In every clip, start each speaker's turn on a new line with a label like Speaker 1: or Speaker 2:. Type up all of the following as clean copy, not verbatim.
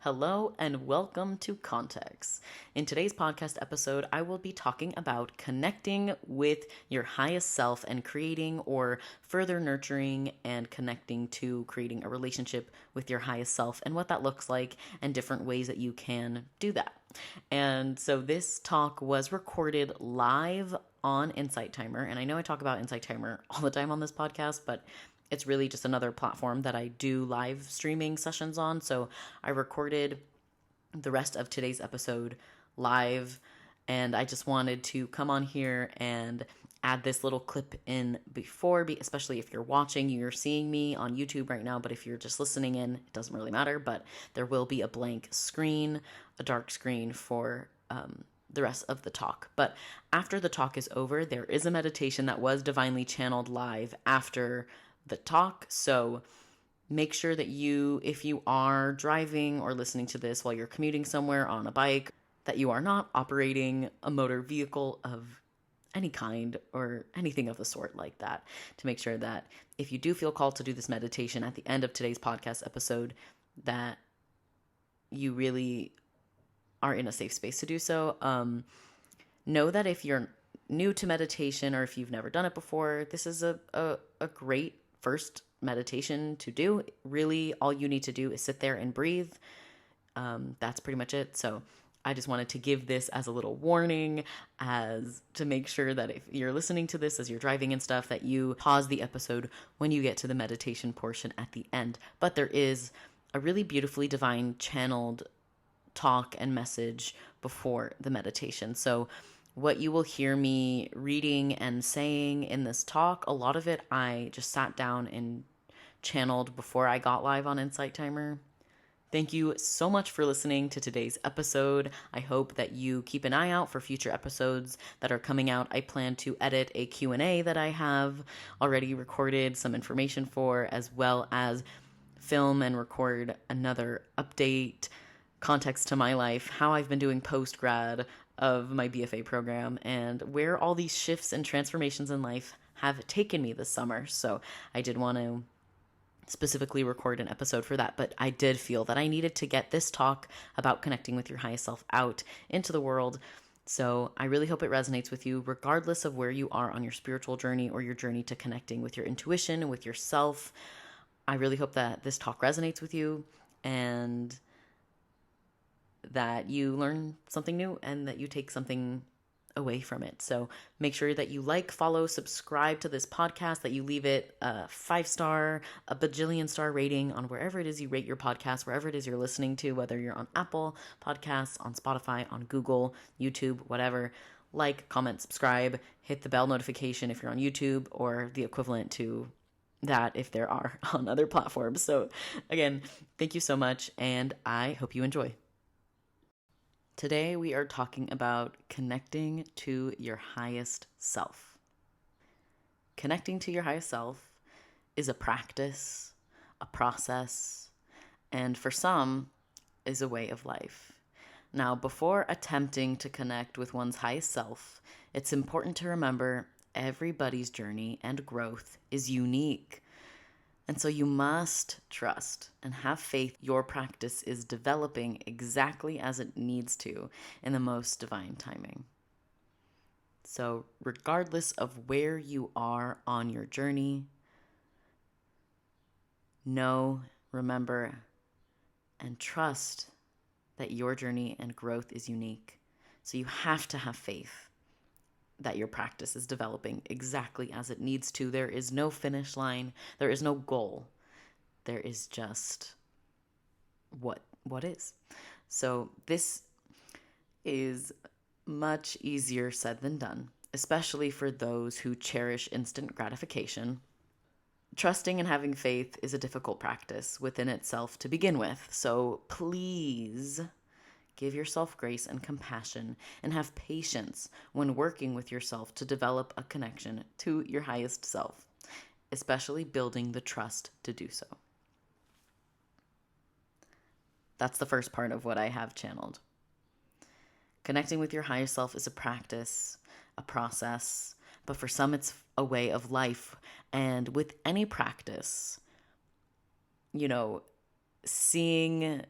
Speaker 1: Hello and welcome to Context. In today's podcast episode, I will be talking about connecting with your highest self and creating or further nurturing and connecting to creating a relationship with your highest self and what that looks like and different ways that you can do that. And so this talk was recorded live on Insight Timer. And I know I talk about Insight Timer all the time on this podcast, but it's really just another platform that I do live streaming sessions on. So I recorded the rest of today's episode live, and I just wanted to come on here and add this little clip in before, especially if you're watching, you're seeing me on YouTube right now, but if you're just listening in, it doesn't really matter, but there will be a blank screen, a dark screen for the rest of the talk. But after the talk is over, there is a meditation that was divinely channeled live after the talk. So make sure that if you are driving or listening to this while you're commuting somewhere on a bike, that you are not operating a motor vehicle of any kind or anything of the sort like that, to make sure that if you do feel called to do this meditation at the end of today's podcast episode, that you really are in a safe space to do so. Know that if you're new to meditation or if you've never done it before, this is a great first meditation to do. Really, all you need to do is sit there and breathe. That's pretty much it. So I just wanted to give this as a little warning, as to make sure that if you're listening to this as you're driving and stuff, that you pause the episode when you get to the meditation portion at the end. But there is a really beautifully divine channeled talk and message before the meditation. So what you will hear me reading and saying in this talk, a lot of it I just sat down and channeled before I got live on Insight Timer. Thank you so much for listening to today's episode. I hope that you keep an eye out for future episodes that are coming out. I plan to edit a Q&A that I have already recorded some information for, as well as film and record another update, context to my life, how I've been doing post-grad of my BFA program, and where all these shifts and transformations in life have taken me this summer. So I did want to specifically record an episode for that, but I did feel that I needed to get this talk about connecting with your highest self out into the world. So I really hope it resonates with you, regardless of where you are on your spiritual journey or your journey to connecting with your intuition and with yourself. I really hope that this talk resonates with you and that you learn something new and that you take something away from it. So make sure that you like, follow, subscribe to this podcast, that you leave it a 5-star, a bajillion star rating on wherever it is you rate your podcast, wherever it is you're listening to, whether you're on Apple Podcasts, on Spotify, on Google, YouTube, whatever. Like, comment, subscribe, hit the bell notification if you're on YouTube, or the equivalent to that if there are on other platforms. So again, thank you so much, and I hope you enjoy. Today we are talking about connecting to your highest self. Connecting to your highest self is a practice, a process, and for some is a way of life. Now, before attempting to connect with one's highest self, it's important to remember everybody's journey and growth is unique. And so you must trust and have faith your practice is developing exactly as it needs to in the most divine timing. So regardless of where you are on your journey, know, remember, and trust that your journey and growth is unique. So you have to have faith that your practice is developing exactly as it needs to. There is no finish line. There is no goal. There is just what is. So this is much easier said than done, especially for those who cherish instant gratification. Trusting and having faith is a difficult practice within itself to begin with. So please give yourself grace and compassion and have patience when working with yourself to develop a connection to your highest self, especially building the trust to do so. That's the first part of what I have channeled. Connecting with your higher self is a practice, a process, but for some it's a way of life. And with any practice, seeing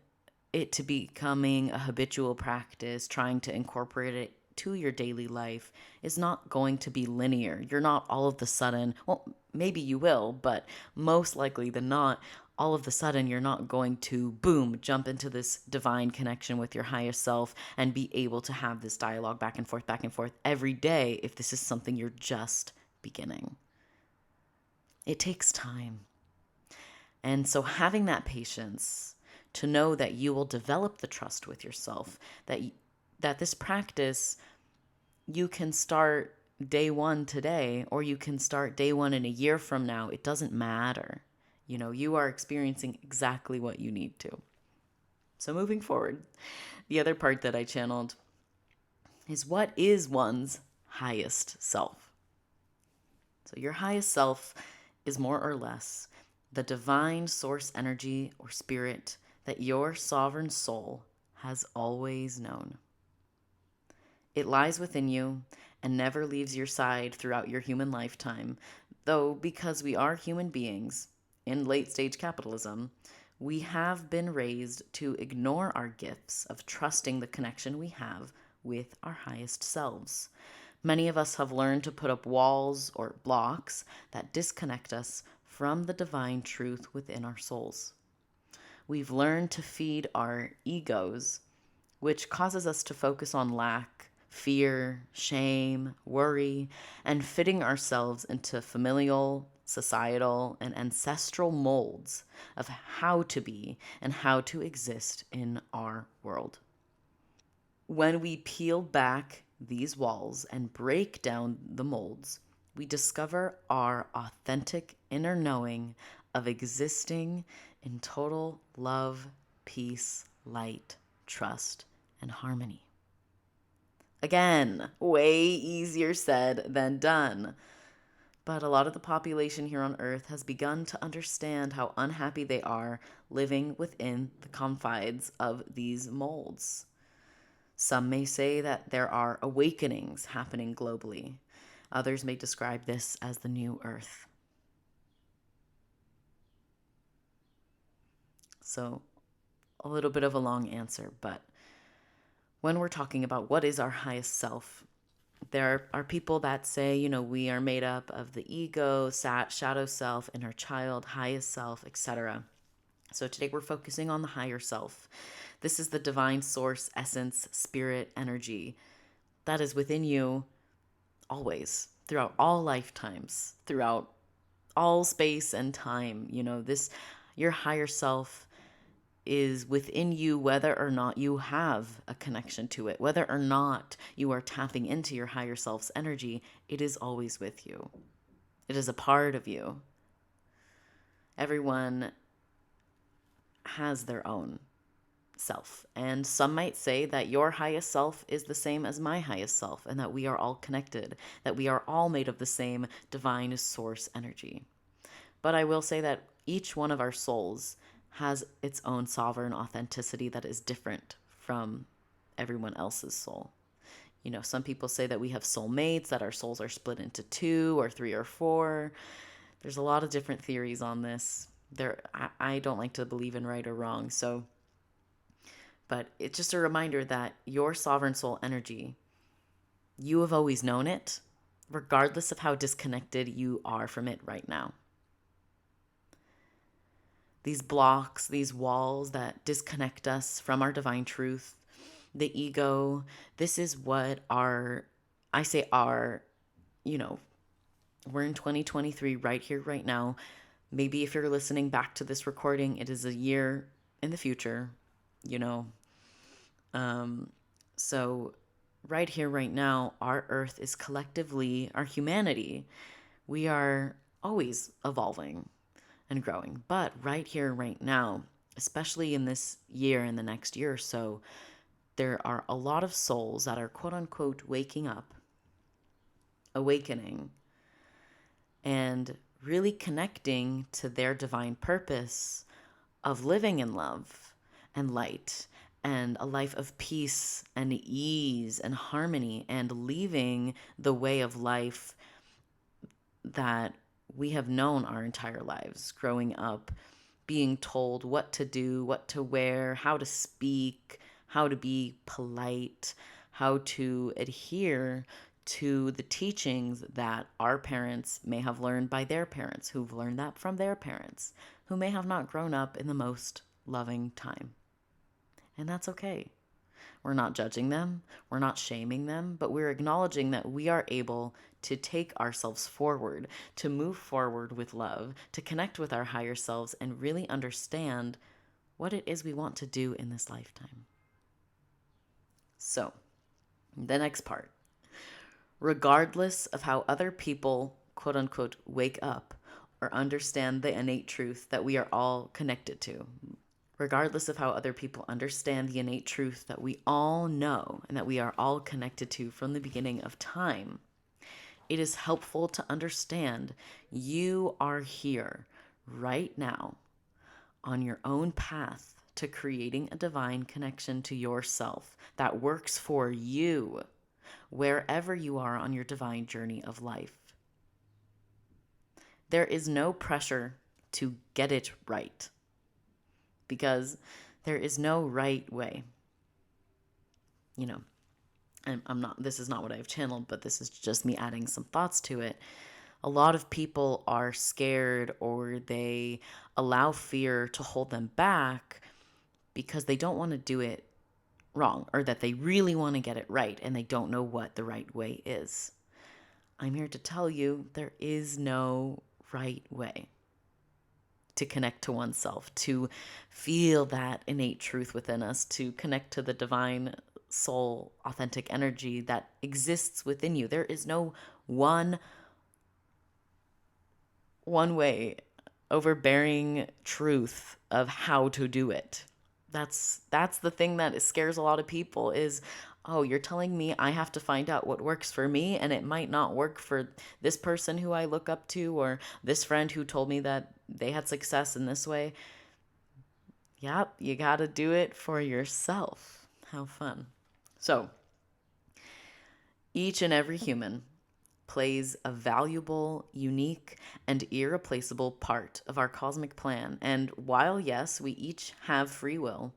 Speaker 1: it to becoming a habitual practice, trying to incorporate it to your daily life is not going to be linear. You're not all of the sudden, well, maybe you will, but most likely than not, all of the sudden you're not going to boom jump into this divine connection with your highest self and be able to have this dialogue back and forth every day if this is something you're just beginning. It takes time. And so having that patience to know that you will develop the trust with yourself, that this practice you can start day one today, or you can start day one in a year from now. It doesn't matter. You are experiencing exactly what you need to. So moving forward, the other part that I channeled is, what is one's highest self? So your highest self is more or less the divine source energy or spirit that your sovereign soul has always known. It lies within you and never leaves your side throughout your human lifetime, though because we are human beings in late-stage capitalism, we have been raised to ignore our gifts of trusting the connection we have with our highest selves. Many of us have learned to put up walls or blocks that disconnect us from the divine truth within our souls. We've learned to feed our egos, which causes us to focus on lack, fear, shame, worry, and fitting ourselves into familial, societal, and ancestral molds of how to be and how to exist in our world. When we peel back these walls and break down the molds, we discover our authentic inner knowing of existing in total love, peace, light, trust, and harmony. Again, way easier said than done. But a lot of the population here on Earth has begun to understand how unhappy they are living within the confines of these molds. Some may say that there are awakenings happening globally. Others may describe this as the new Earth. So, a little bit of a long answer, but when we're talking about what is our highest self, there are people that say, we are made up of the ego, shadow self, inner child, highest self, etc. So today we're focusing on the higher self. This is the divine source, essence, spirit, energy that is within you always, throughout all lifetimes, throughout all space and time. Your higher self is within you, whether or not you have a connection to it, whether or not you are tapping into your higher self's energy, it is always with you. It is a part of you. Everyone has their own self, and some might say that your highest self is the same as my highest self, and that we are all connected, that we are all made of the same divine source energy. But I will say that each one of our souls has its own sovereign authenticity that is different from everyone else's soul. Some people say that we have soulmates, that our souls are split into 2 or 3 or 4. There's a lot of different theories on this. I don't like to believe in right or wrong. But it's just a reminder that your sovereign soul energy, you have always known it, regardless of how disconnected you are from it right now. These blocks, these walls that disconnect us from our divine truth, the ego, this is what we're in 2023 right here, right now. Maybe if you're listening back to this recording, it is a year in the future, So right here, right now, our earth is collectively, our humanity, we are always evolving and growing. But right here, right now, especially in this year, in the next year or so, there are a lot of souls that are quote unquote waking up, awakening, and really connecting to their divine purpose of living in love and light and a life of peace and ease and harmony, and leaving the way of life that we have known our entire lives growing up, being told what to do, what to wear, how to speak, how to be polite, how to adhere to the teachings that our parents may have learned by their parents, who've learned that from their parents, who may have not grown up in the most loving time. And that's okay. We're not judging them, we're not shaming them, but we're acknowledging that we are able to take ourselves forward, to move forward with love, to connect with our higher selves, and really understand what it is we want to do in this lifetime. So, the next part. Regardless of how other people, quote unquote, wake up or understand the innate truth that we are all connected to, regardless of how other people understand the innate truth that we all know and that we are all connected to from the beginning of time, it is helpful to understand you are here right now on your own path to creating a divine connection to yourself that works for you wherever you are on your divine journey of life. There is no pressure to get it right, because there is no right way. You know, this is not what I've channeled, but this is just me adding some thoughts to it. A lot of people are scared, or they allow fear to hold them back because they don't want to do it wrong, or that they really want to get it right and they don't know what the right way is. I'm here to tell you there is no right way to connect to oneself, to feel that innate truth within us, to connect to the divine soul, authentic energy that exists within you. There is no one way, overbearing truth of how to do it. That's the thing that scares a lot of people is, oh, you're telling me I have to find out what works for me, and it might not work for this person who I look up to, or this friend who told me that they had success in this way. Yep, you got to do it for yourself. How fun. So, each and every human plays a valuable, unique, and irreplaceable part of our cosmic plan. And while, yes, we each have free will,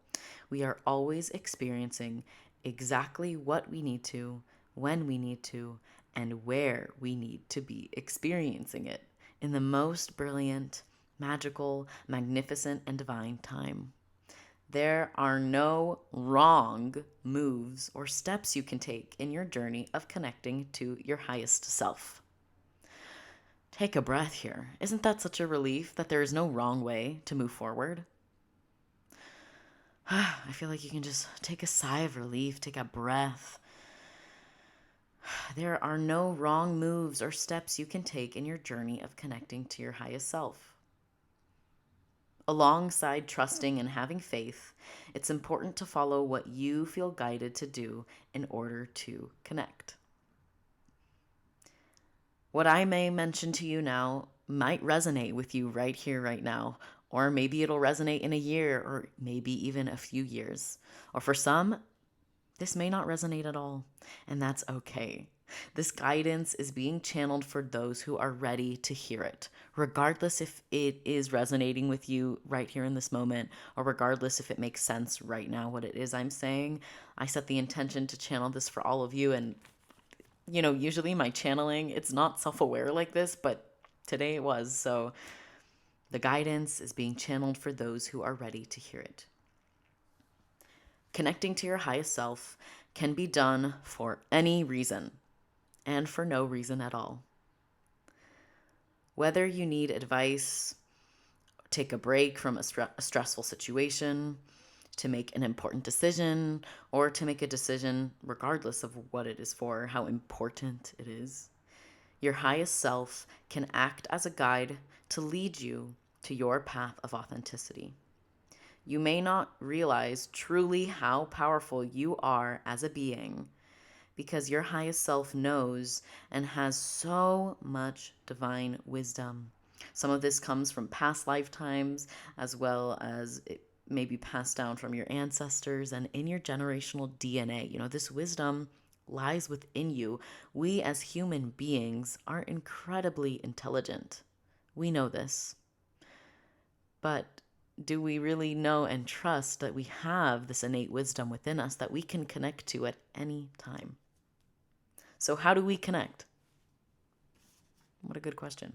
Speaker 1: we are always experiencing exactly what we need to, when we need to, and where we need to be experiencing it in the most brilliant, magical, magnificent, and divine time. There are no wrong moves or steps you can take in your journey of connecting to your highest self. Take a breath here. Isn't that such a relief that there is no wrong way to move forward? I feel like you can just take a sigh of relief, take a breath. There are no wrong moves or steps you can take in your journey of connecting to your highest self. Alongside trusting and having faith, it's important to follow what you feel guided to do in order to connect. What I may mention to you now might resonate with you right here, right now, or maybe it'll resonate in a year, or maybe even a few years. Or for some, this may not resonate at all, and that's okay. This guidance is being channeled for those who are ready to hear it, regardless if it is resonating with you right here in this moment, or regardless if it makes sense right now what it is I'm saying. I set the intention to channel this for all of you, and usually my channeling, it's not self-aware like this, but today it was. So the guidance is being channeled for those who are ready to hear it. Connecting to your highest self can be done for any reason and for no reason at all. Whether you need advice, take a break from a stressful situation, to make an important decision, or to make a decision regardless of what it is for, how important it is, your highest self can act as a guide to lead you to your path of authenticity. You may not realize truly how powerful you are as a being, because your highest self knows and has so much divine wisdom. Some of this comes from past lifetimes, as well as it may be passed down from your ancestors and in your generational DNA. This wisdom lies within you. We as human beings are incredibly intelligent. We know this. But do we really know and trust that we have this innate wisdom within us that we can connect to at any time? So, how do we connect? What a good question.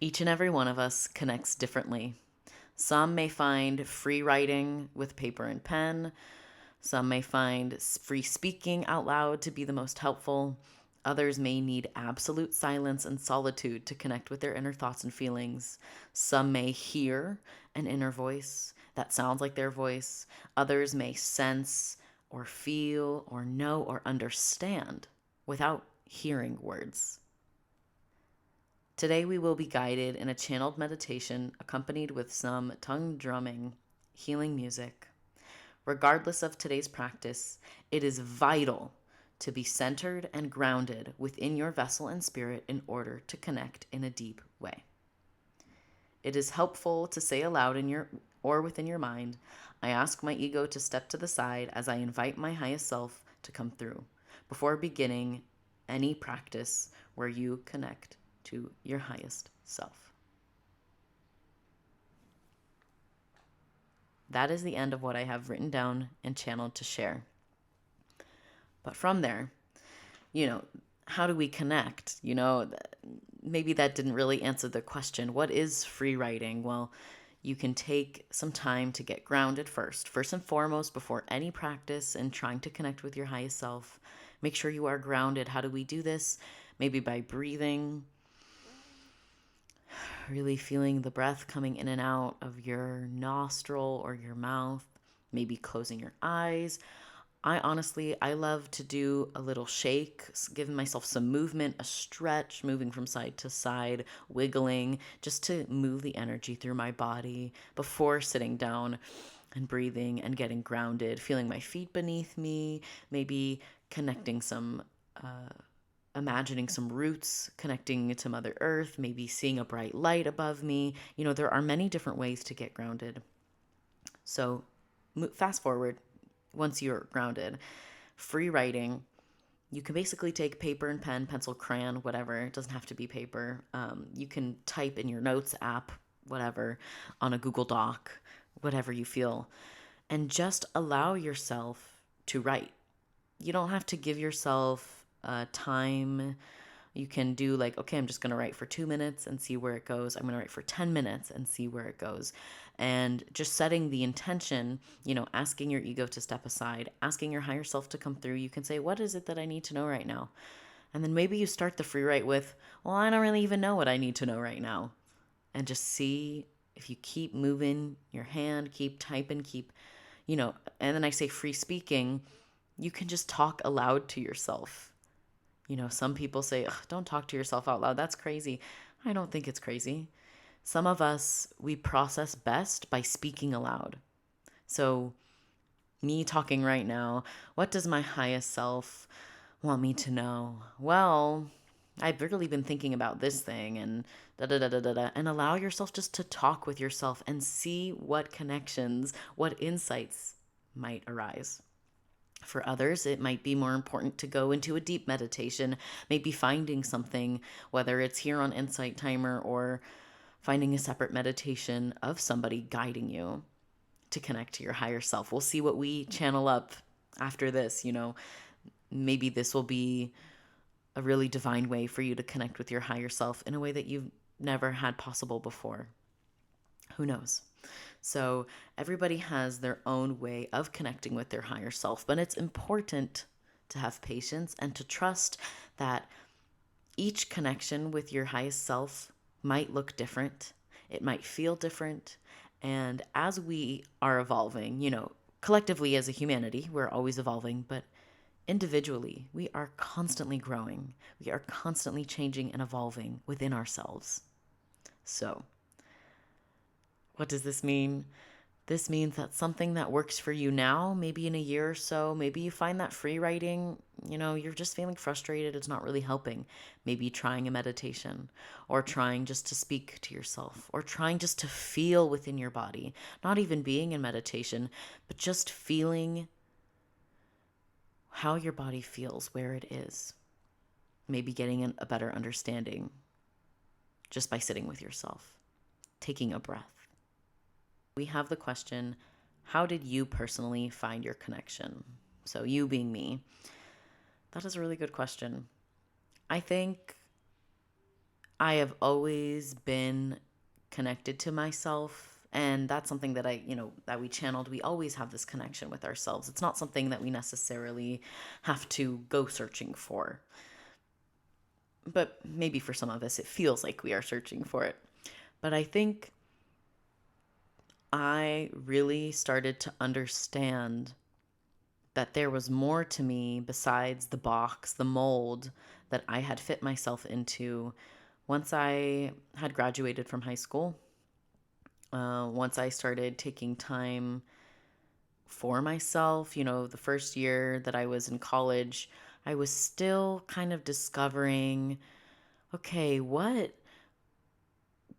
Speaker 1: Each and every one of us connects differently. Some may find free writing with paper and pen. Some may find free speaking out loud to be the most helpful. Others may need absolute silence and solitude to connect with their inner thoughts and feelings. Some may hear an inner voice that sounds like their voice. Others may sense or feel or know or understand without hearing words. Today we will be guided in a channeled meditation accompanied with some tongue drumming, healing music. Regardless of today's practice, it is vital to be centered and grounded within your vessel and spirit in order to connect in a deep way. It is helpful to say aloud within your mind, I ask my ego to step to the side as I invite my highest self to come through before beginning any practice where you connect to your highest self. That is the end of what I have written down and channeled to share. But from there, how do we connect? Maybe that didn't really answer the question. What is free writing? Well, you can take some time to get grounded first and foremost, before any practice and trying to connect with your highest self. Make sure you are grounded. How do we do this? Maybe by breathing, really feeling the breath coming in and out of your nostril or your mouth, maybe closing your eyes. I love to do a little shake, giving myself some movement, a stretch, moving from side to side, wiggling, just to move the energy through my body before sitting down and breathing and getting grounded, feeling my feet beneath me, maybe connecting imagining some roots connecting to Mother Earth, maybe seeing a bright light above me. There are many different ways to get grounded. So fast forward, once you're grounded, free writing, you can basically take paper and pen, pencil, crayon, whatever. It doesn't have to be paper. You can type in your notes app, whatever, on a Google Doc, whatever you feel, and just allow yourself to write. You don't have to give yourself time. You can do okay, I'm just going to write for 2 minutes and see where it goes. I'm going to write for 10 minutes and see where it goes. And just setting the intention, asking your ego to step aside, asking your higher self to come through. You can say, what is it that I need to know right now? And then maybe you start the free write with, well, I don't really even know what I need to know right now. And just see if you keep moving your hand, keep typing, and then I say free speaking, you can just talk aloud to yourself. Some people say, don't talk to yourself out loud. That's crazy. I don't think it's crazy. Some of us, we process best by speaking aloud. So me talking right now, what does my highest self want me to know? Well, I've really been thinking about this thing and da-da-da-da-da-da. And allow yourself just to talk with yourself and see what connections, what insights might arise. For others, it might be more important to go into a deep meditation, maybe finding something, whether it's here on Insight Timer or finding a separate meditation of somebody guiding you to connect to your higher self. We'll see what we channel up after this. Maybe this will be a really divine way for you to connect with your higher self in a way that you've never had possible before. Who knows? So everybody has their own way of connecting with their higher self, but it's important to have patience and to trust that each connection with your highest self might look different. It might feel different. And as we are evolving, collectively as a humanity, we're always evolving, but individually, we are constantly growing. We are constantly changing and evolving within ourselves. So, what does this mean? This means that something that works for you now, maybe in a year or so, maybe you find that free writing, you're just feeling frustrated, it's not really helping. Maybe trying a meditation, or trying just to speak to yourself, or trying just to feel within your body, not even being in meditation, but just feeling how your body feels, where it is. Maybe getting a better understanding just by sitting with yourself, taking a breath. We have the question, how did you personally find your connection? So, you being me. That is a really good question. I think I have always been connected to myself. And that's something that that we channeled. We always have this connection with ourselves. It's not something that we necessarily have to go searching for. But maybe for some of us, it feels like we are searching for it. But I think I really started to understand that there was more to me besides the box, the mold that I had fit myself into once I had graduated from high school. Once I started taking time for myself, the first year that I was in college, I was still kind of discovering, okay, what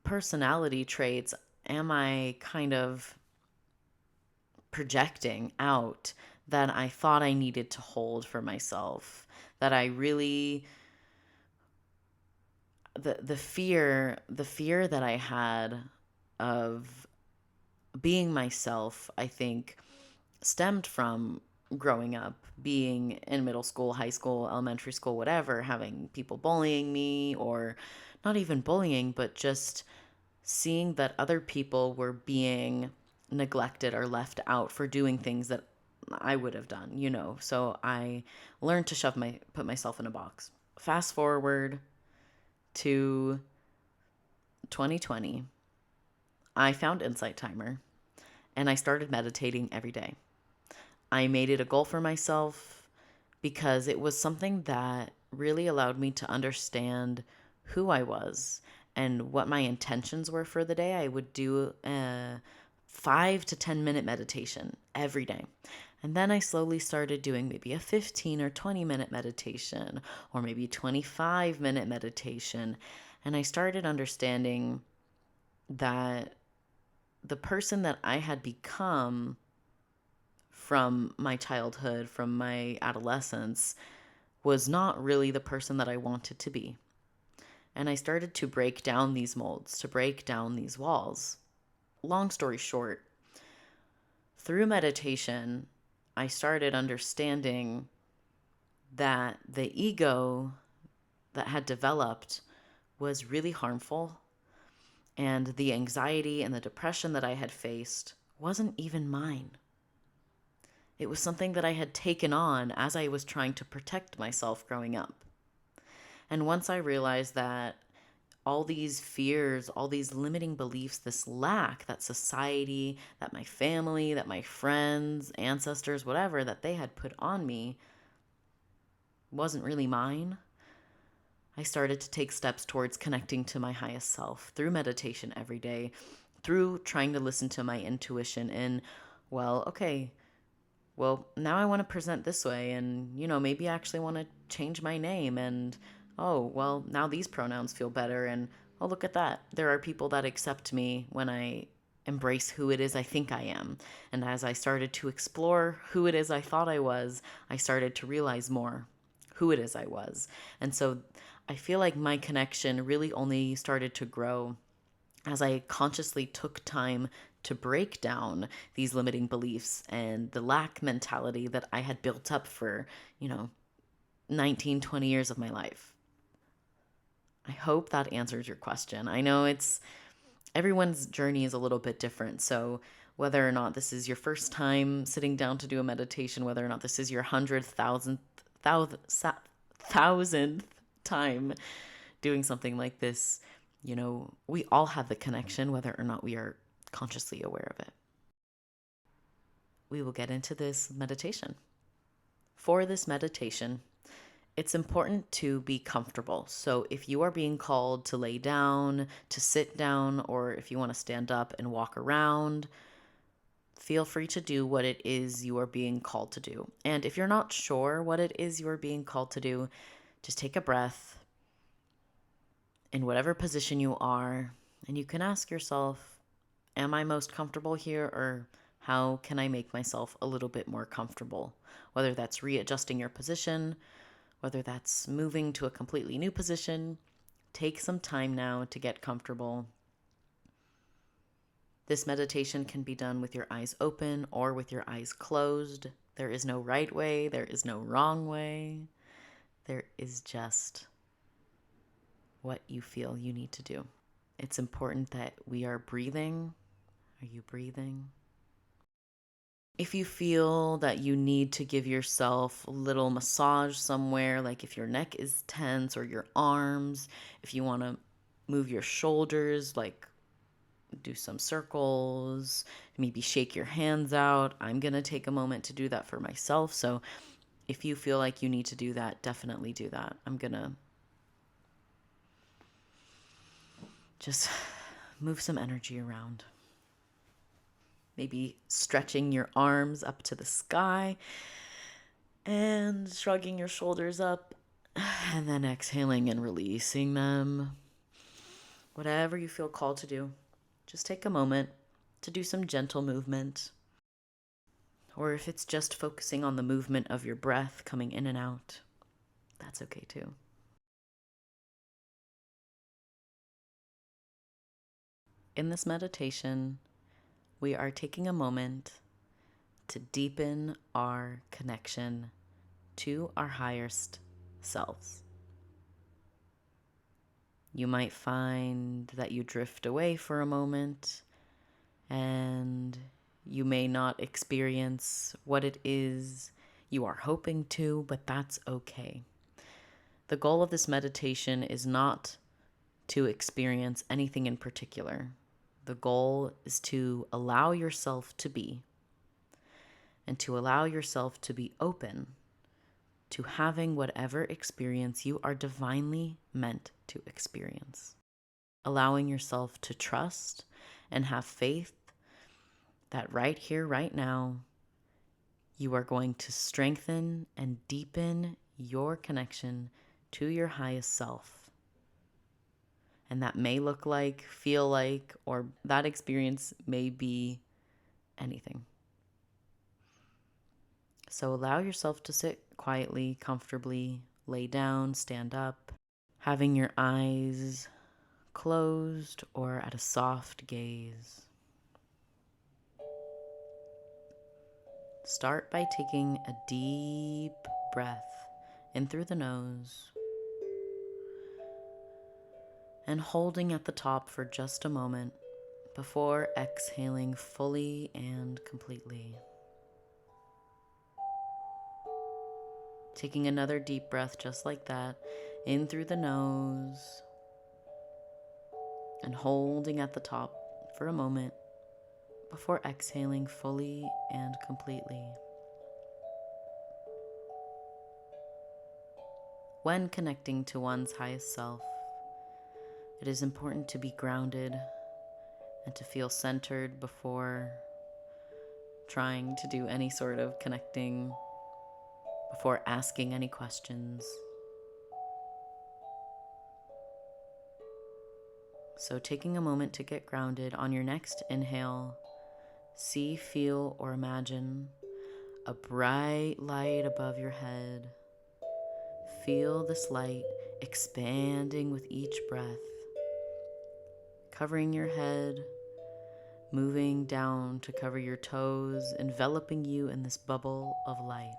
Speaker 1: personality traits am I kind of projecting out that I thought I needed to hold for myself, that I really the fear that I had of being myself, I think stemmed from growing up, being in middle school, high school, elementary school, whatever, having people bullying me, or not even bullying, but just seeing that other people were being neglected or left out for doing things that I would have done. So I learned to put myself in a box. Fast forward to 2020, I found Insight Timer and I started meditating every day. I made it a goal for myself because it was something that really allowed me to understand who I was and what my intentions were for the day. I would do a 5 to 10 minute meditation every day. And then I slowly started doing maybe a 15 or 20-minute meditation, or maybe 25-minute meditation. And I started understanding that the person that I had become from my childhood, from my adolescence, was not really the person that I wanted to be. And I started to break down these molds, to break down these walls. Long story short, through meditation, I started understanding that the ego that had developed was really harmful, and the anxiety and the depression that I had faced wasn't even mine. It was something that I had taken on as I was trying to protect myself growing up. And once I realized that all these fears, all these limiting beliefs, this lack that society, that my family, that my friends, ancestors, whatever, that they had put on me wasn't really mine, I started to take steps towards connecting to my highest self through meditation every day, through trying to listen to my intuition and, okay, now I want to present this way, and, maybe I actually want to change my name, and, now these pronouns feel better, and, oh, look at that. There are people that accept me when I embrace who it is I think I am. And as I started to explore who it is I thought I was, I started to realize more who it is I was. And so I feel like my connection really only started to grow as I consciously took time to break down these limiting beliefs and the lack mentality that I had built up for, 19, 20 years of my life. I hope that answers your question. I know everyone's journey is a little bit different. So whether or not this is your first time sitting down to do a meditation, whether or not this is your 100,000th time doing something like this, we all have the connection, whether or not we are consciously aware of it. We will get into this meditation. For this meditation, it's important to be comfortable. So if you are being called to lay down, to sit down, or if you want to stand up and walk around, feel free to do what it is you are being called to do. And if you're not sure what it is you are being called to do, just take a breath in whatever position you are, and you can ask yourself, am I most comfortable here, or how can I make myself a little bit more comfortable? Whether that's readjusting your position, whether that's moving to a completely new position, take some time now to get comfortable. This meditation can be done with your eyes open or with your eyes closed. There is no right way, there is no wrong way. There is just what you feel you need to do. It's important that we are breathing. Are you breathing? If you feel that you need to give yourself a little massage somewhere, like if your neck is tense or your arms, if you want to move your shoulders, like do some circles, maybe shake your hands out. I'm going to take a moment to do that for myself. So if you feel like you need to do that, definitely do that. I'm going to just move some energy around. Maybe stretching your arms up to the sky and shrugging your shoulders up, and then exhaling and releasing them. Whatever you feel called to do, just take a moment to do some gentle movement. Or if it's just focusing on the movement of your breath coming in and out, that's okay too. In this meditation, we are taking a moment to deepen our connection to our highest selves. You might find that you drift away for a moment and you may not experience what it is you are hoping to, but that's okay. The goal of this meditation is not to experience anything in particular. The goal is to allow yourself to be, and to allow yourself to be open to having whatever experience you are divinely meant to experience. Allowing yourself to trust and have faith that right here, right now, you are going to strengthen and deepen your connection to your highest self. And that may look like, feel like, or that experience may be anything. So allow yourself to sit quietly, comfortably, lay down, stand up, having your eyes closed or at a soft gaze. Start by taking a deep breath in through the nose and holding at the top for just a moment before exhaling fully and completely. Taking another deep breath just like that, in through the nose and holding at the top for a moment before exhaling fully and completely. When connecting to one's highest self, it is important to be grounded and to feel centered before trying to do any sort of connecting, before asking any questions. So taking a moment to get grounded, on your next inhale, see, feel, or imagine a bright light above your head. Feel this light expanding with each breath, covering your head, moving down to cover your toes, enveloping you in this bubble of light.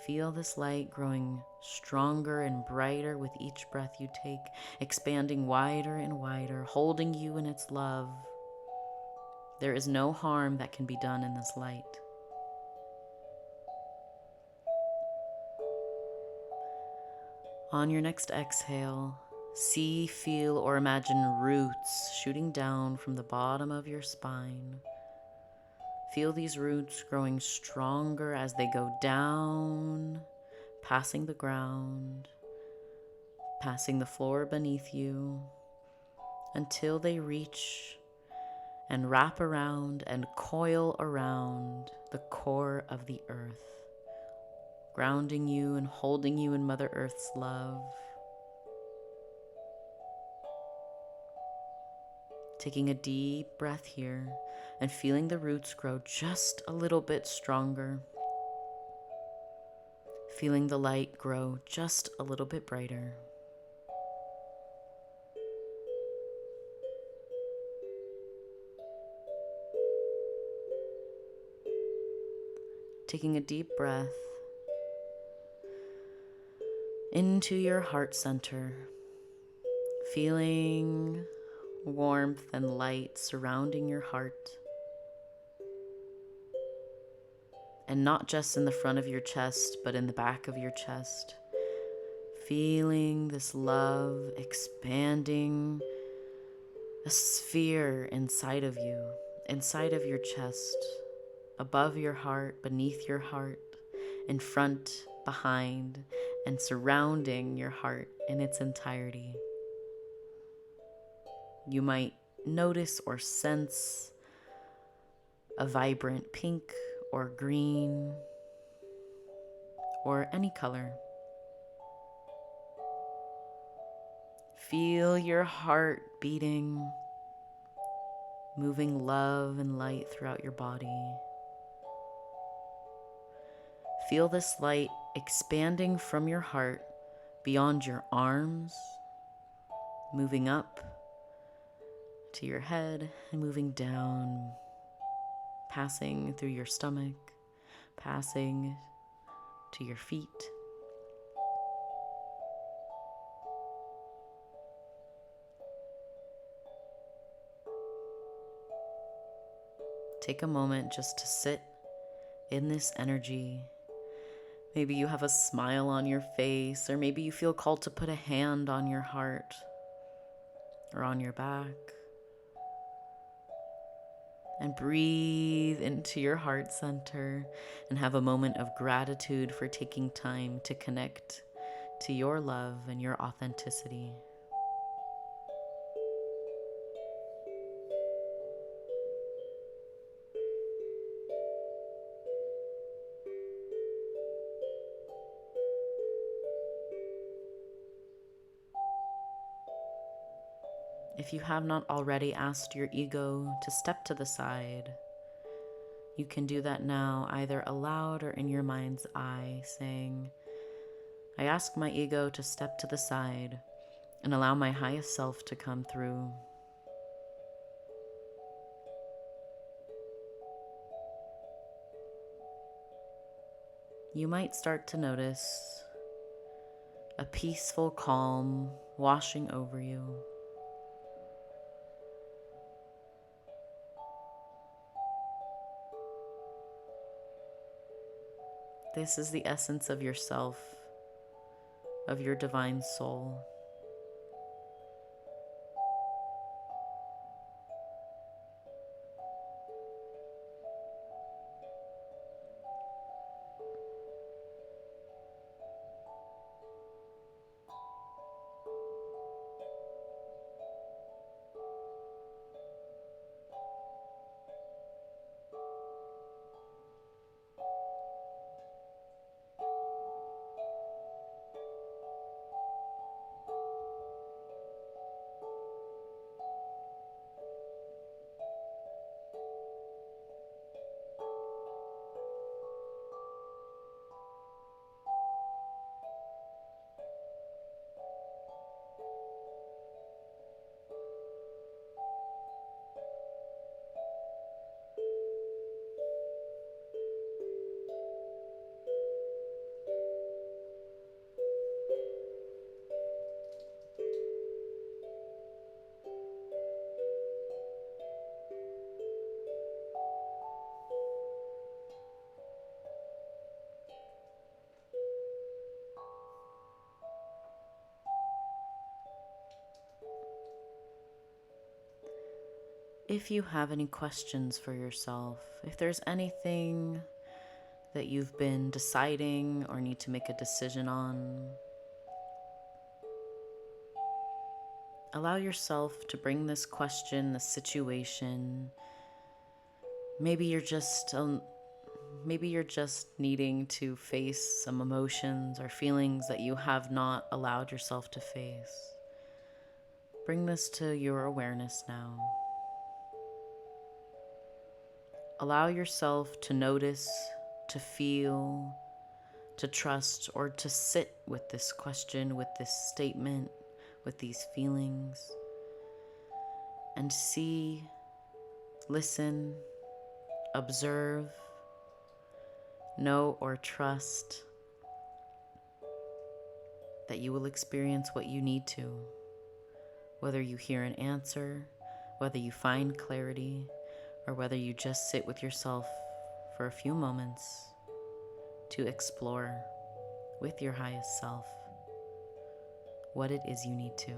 Speaker 1: Feel this light growing stronger and brighter with each breath you take, expanding wider and wider, holding you in its love. There is no harm that can be done in this light. On your next exhale, see, feel, or imagine roots shooting down from the bottom of your spine. Feel these roots growing stronger as they go down, passing the ground, passing the floor beneath you, until they reach and wrap around and coil around the core of the earth, grounding you and holding you in Mother Earth's love. Taking a deep breath here and feeling the roots grow just a little bit stronger. Feeling the light grow just a little bit brighter. Taking a deep breath into your heart center, feeling warmth and light surrounding your heart. And not just in the front of your chest, but in the back of your chest. Feeling this love expanding a sphere inside of you, inside of your chest, above your heart, beneath your heart, in front, behind, and surrounding your heart in its entirety. You might notice or sense a vibrant pink or green or any color. Feel your heart beating, moving love and light throughout your body. Feel this light expanding from your heart beyond your arms, moving up to your head and moving down, passing through your stomach, passing to your feet. Take a moment just to sit in this energy. Maybe you have a smile on your face, or maybe you feel called to put a hand on your heart or on your back. And breathe into your heart center and have a moment of gratitude for taking time to connect to your love and your authenticity. If you have not already asked your ego to step to the side, you can do that now, either aloud or in your mind's eye, saying, I ask my ego to step to the side and allow my highest self to come through. You might start to notice a peaceful calm washing over you. This is the essence of yourself, of your divine soul. If you have any questions for yourself, if there's anything that you've been deciding or need to make a decision on, allow yourself to bring this question, this situation. Maybe you're just needing to face some emotions or feelings that you have not allowed yourself to face. Bring this to your awareness now. Allow yourself to notice, to feel, to trust, or to sit with this question, with this statement, with these feelings, and see, listen, observe, Know or trust that you will experience what you need to, whether you hear an answer, whether you find clarity, or whether you just sit with yourself for a few moments to explore with your highest self what it is you need to.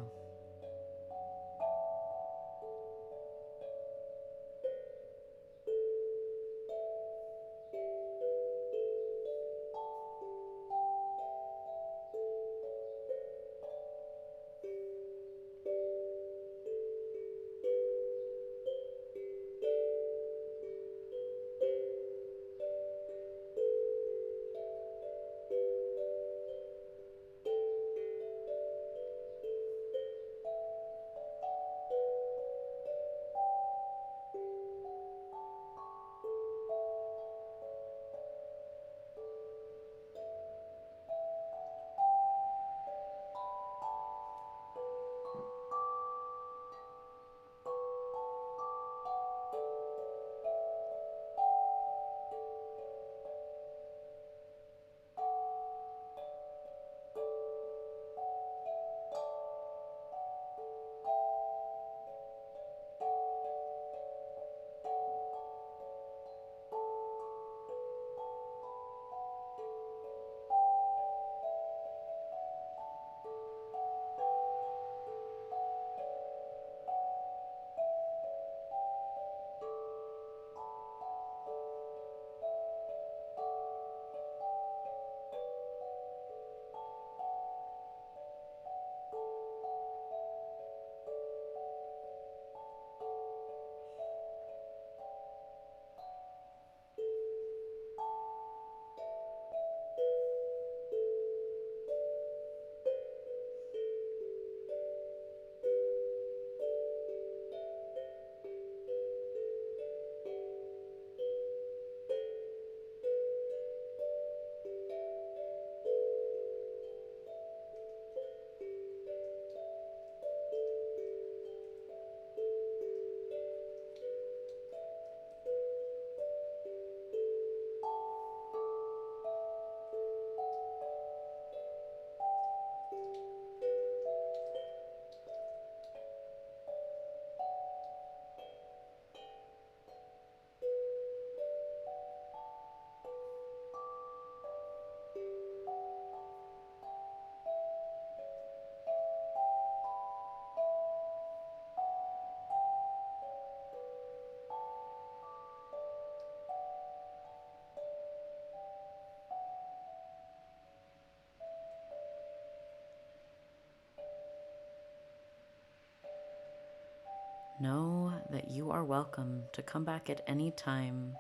Speaker 1: Know that you are welcome to come back at any time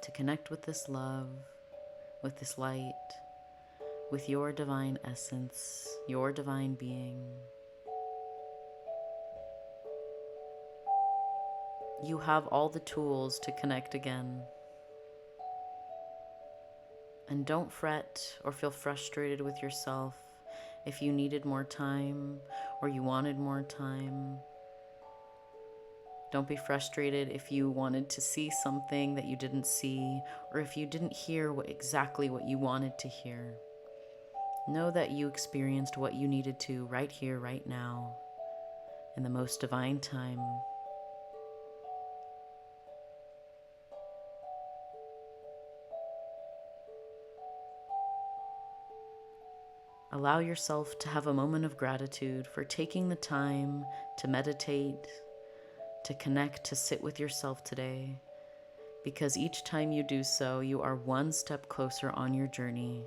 Speaker 1: to connect with this love, with this light, with your divine essence, your divine being. You have all the tools to connect again. And don't fret or feel frustrated with yourself if you needed more time or you wanted more time. Don't be frustrated if you wanted to see something that you didn't see, or if you didn't hear exactly what you wanted to hear. Know that you experienced what you needed to right here, right now, in the most divine time. Allow yourself to have a moment of gratitude for taking the time to meditate, to connect, to sit with yourself today, because each time you do so, you are one step closer on your journey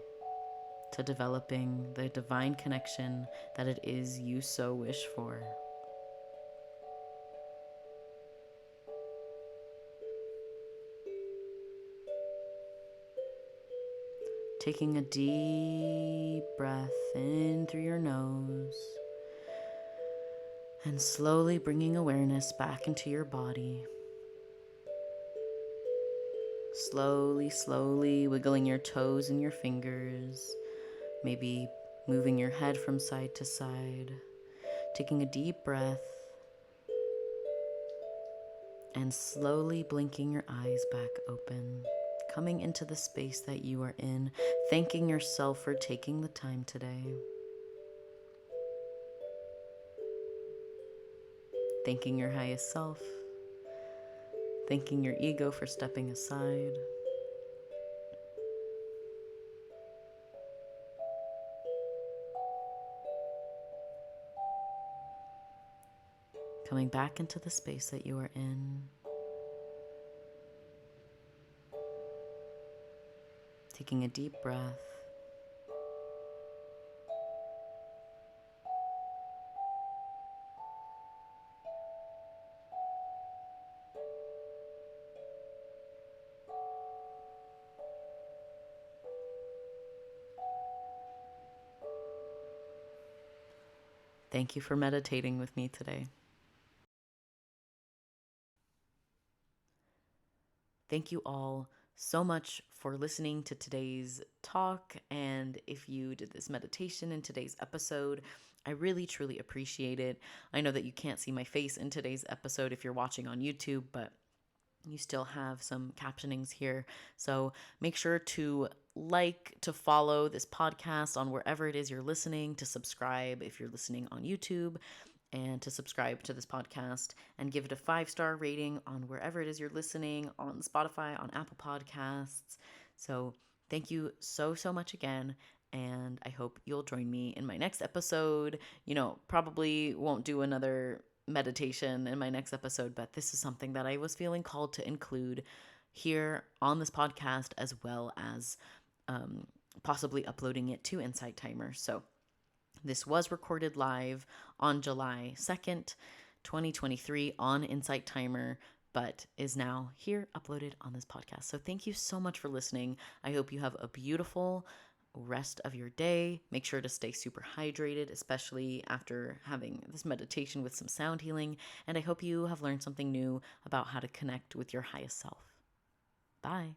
Speaker 1: to developing the divine connection that it is you so wish for. Taking a deep breath in through your nose and slowly bringing awareness back into your body. Slowly wiggling your toes and your fingers, maybe moving your head from side to side, taking a deep breath and slowly blinking your eyes back open, coming into the space that you are in, thanking yourself for taking the time today, thanking your highest self, thanking your ego for stepping aside. Coming back into the space that you are in. Taking a deep breath. Thank you for meditating with me today. Thank you all so much for listening to today's talk. And if you did this meditation in today's episode, I really, truly appreciate it. I know that you can't see my face in today's episode if you're watching on YouTube, but you still have some captionings here. So make sure to to follow this podcast on wherever it is you're listening, to subscribe if you're listening on YouTube, and to subscribe to this podcast and give it a 5-star rating on wherever it is you're listening, on Spotify, on Apple Podcasts. So thank you so, so much again. And I hope you'll join me in my next episode. Probably won't do another meditation in my next episode, but this is something that I was feeling called to include here on this podcast, as well as possibly uploading it to Insight Timer. So this was recorded live on July 2nd, 2023 on Insight Timer, but is now here uploaded on this podcast. So thank you so much for listening. I hope you have a beautiful rest of your day. Make sure to stay super hydrated, especially after having this meditation with some sound healing. And I hope you have learned something new about how to connect with your highest self. Bye.